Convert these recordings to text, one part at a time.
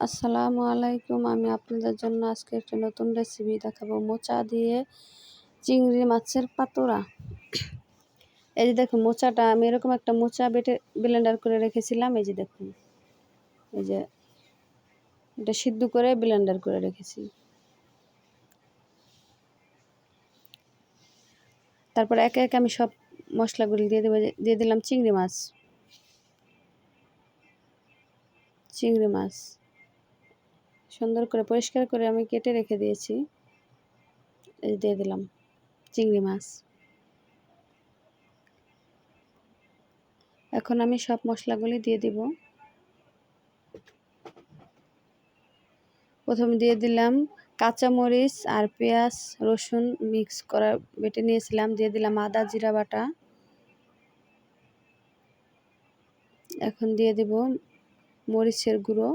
আসসালামু আলাইকুম। আমি আপনাদের জন্য আজকে একটা নতুন রেসিপি দেখাবো, মোচা দিয়ে চিংড়ি মাছের পাতুড়া। এই যে দেখুন, মোচাটা আমি এরকম একটা মোচা বেটে ব্লেন্ডার করে রেখেছিলাম। এই যে দেখুন, এই যে এটা সিদ্ধ করে ব্লেন্ডার করে রেখেছি। তারপর একে একে আমি সব মশলাগুলি দিয়ে দেবো। দিয়ে দিলাম চিংড়ি মাছ সুন্দর করে পরিষ্কার করে আমি কেটে রেখে দিয়েছি। এই দিয়ে দিলাম চিংড়ি মাছ। এখন আমি সব মশলাগুলি দিয়ে দিব। প্রথমে দিয়ে দিলাম কাঁচামরিচ আর পেঁয়াজ রসুন মিক্স করা বেটে নিয়েছিলাম। দিয়ে দিলাম আদা জিরা বাটা। এখন দিয়ে দেব মরিচের গুঁড়ো,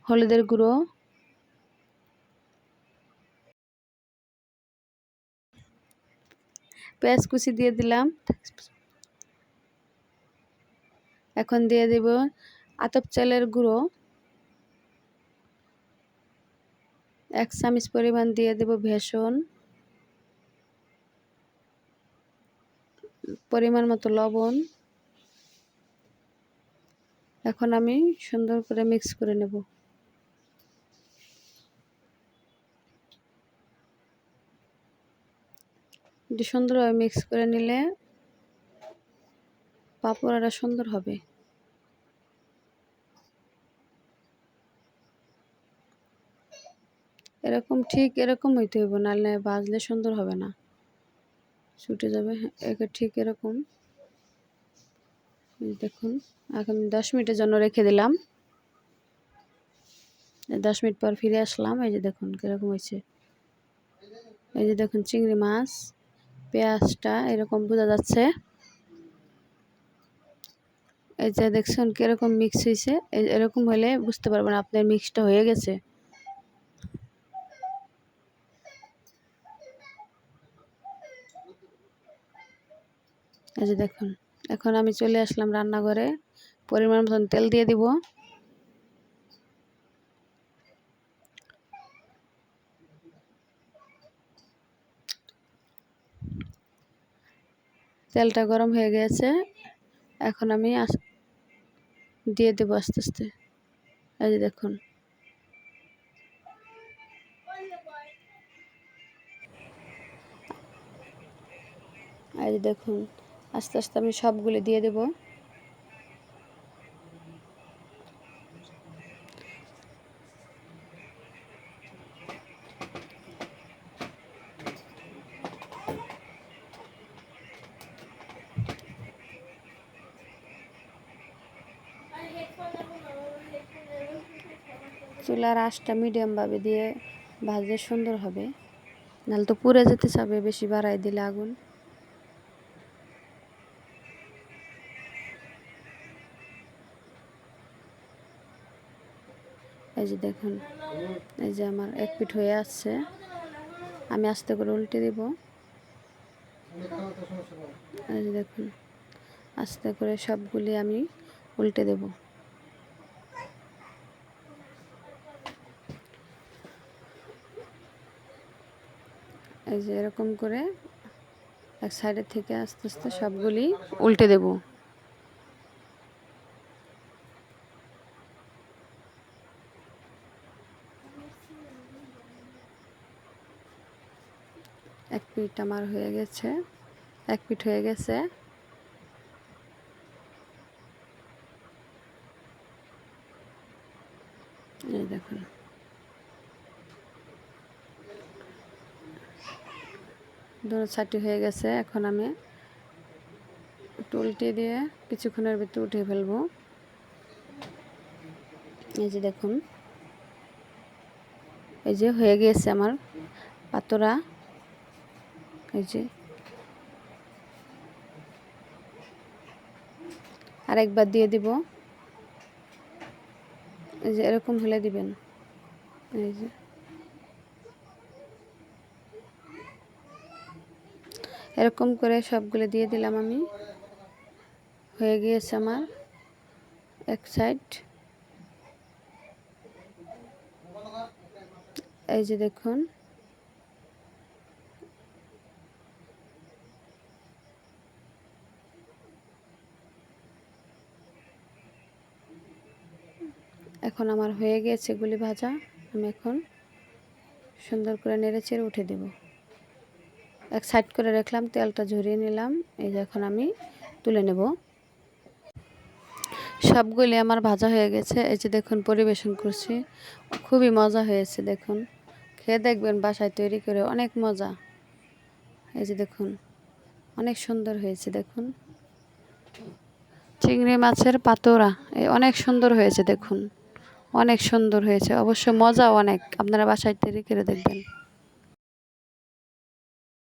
হলুদের গুঁড়ো, পেঁয়াজ কুচি দিয়ে দিলাম। এখন দিয়ে দেব আতপ চালের গুঁড়ো 1 চামচ পরিমাণ। দিয়ে দেব বেসন, পরিমাণ মতো লবণ। এখন আমি সুন্দর করে মিক্স করে নেব। একটু সুন্দরভাবে মিক্স করে নিলে পাপড়াটা সুন্দর হবে। এরকম ঠিক এরকম হইতে হবে, নাহলে ভাজলে সুন্দর হবে না, ছুটে যাবে। ঠিক এরকম দেখুন। এখন 10 মিনিটের জন্য রেখে দিলাম। 10 মিনিট পর ফিরে আসলাম। এই যে দেখুন কীরকম হয়েছে। এই যে দেখুন চিংড়ি মাছ, পেঁয়াজটা এরকম বোঝা যাচ্ছে। এই যে দেখছেন কীরকম মিক্স হয়েছে। এরকম হলে বুঝতে পারবেন আপনার মিক্সটা হয়ে গেছে। এই যে দেখুন, এখন আমি চলে আসলাম রান্নাঘরে। পরিমাণ মতন তেল দিয়ে দিব। তেলটা গরম হয়ে গেছে। এখন আমি দিয়ে দেবো আস্তে আস্তে। এই যে দেখুন, এই যে দেখুন আস্তে আস্তে আমি সবগুলো দিয়ে দেব। চুলার আঁচটা মিডিয়ামভাবে দিয়ে ভাজলে সুন্দর হবে, নাহলে তো পুড়ে যেতে চাবে বেশি বাড়াই দিলে আগুন। এই যে দেখুন, এই যে আমার এক পিঠ হয়ে আসছে। আমি আস্তে করে উল্টে দেব। এই যে দেখুন, আস্তে করে সবগুলি আমি উল্টে দেব। এই যে এরকম করে এক সাইডের থেকে আস্তে আস্তে সবগুলি উল্টে দেব। এক পিঠ আমার হয়ে গেছে, এক পিঠ হয়ে গেছে। এই দেখুন, দুটো ছাটি হয়ে গেছে। এখন আমি একটু উল্টে দিয়ে কিছুক্ষণের ভিতরে উঠিয়ে ফেলবো। এই যে দেখুন, এই যে হয়ে গিয়েছে আমার পাতুড়া। এই যে আরেকবার দিয়ে দিব। এই যে এরকম হলে দিবেন। এই যে এরকম করে সবগুলো দিয়ে দিলাম আমি। হয়ে গিয়েছে আমার। এক সাইড। এই যে দেখুন এখন আমার হয়ে গিয়েছে এগুলি ভাজা। আমি এখন সুন্দর করে নেড়েচেড়ে উঠে দেব। এক সাইড করে রাখলাম, তেলটা ঝরিয়ে নিলাম। এই যে এখন আমি তুলে নেব। সবগুলি আমার ভাজা হয়ে গেছে। এই যে দেখুন পরিবেশন করছি, খুবই মজা হয়েছে। দেখুন খেয়ে দেখবেন, বাসায় তৈরি করে অনেক মজা। এই যে দেখুন অনেক সুন্দর হয়েছে। দেখুন চিংড়ি মাছের পাতুরা অনেক সুন্দর হয়েছে। দেখুন অনেক সুন্দর হয়েছে, অবশ্য মজাও অনেক। আপনারা বাসায় তৈরি করে দেখবেন।